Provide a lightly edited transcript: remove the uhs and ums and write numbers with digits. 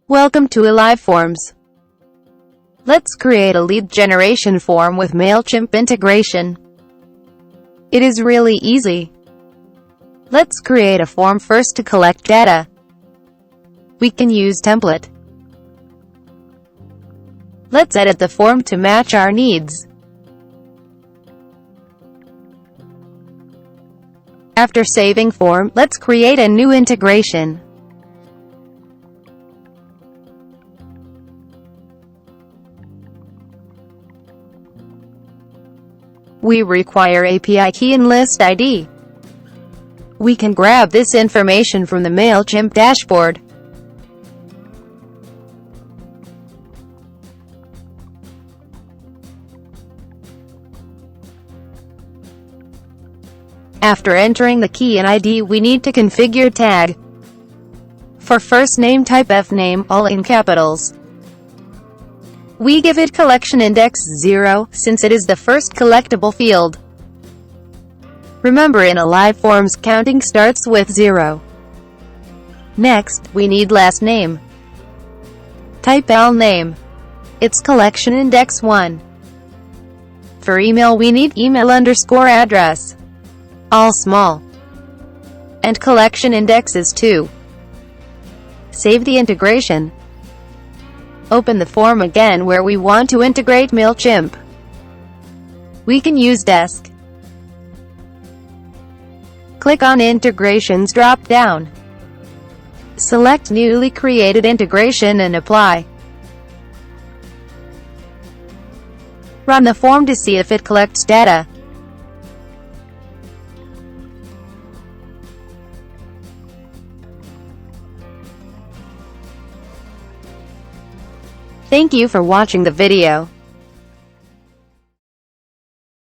Welcome to Aliveforms. Let's create a lead generation form with Mailchimp integration. It is really easy. Let's create a form first to collect data. We can use template. Let's edit the form to match our needs. After saving form, let's create a new integration. We require API key and list ID. We can grab this information from the Mailchimp dashboard. After entering the key and ID, we need to configure tag. For first name, type fname, all in capitals. We give it collection index 0, since it is the first collectible field. Remember, in Aliveforms, counting starts with 0. Next, we need last name. Type al name. It's collection index 1. For email, we need email underscore address. All small. And collection index is 2. Save the integration. Open the form again where we want to integrate Mailchimp. We can use desk. Click on Integrations drop-down. Select newly created integration and apply. Run the form to see if it collects data. Thank you for watching the video.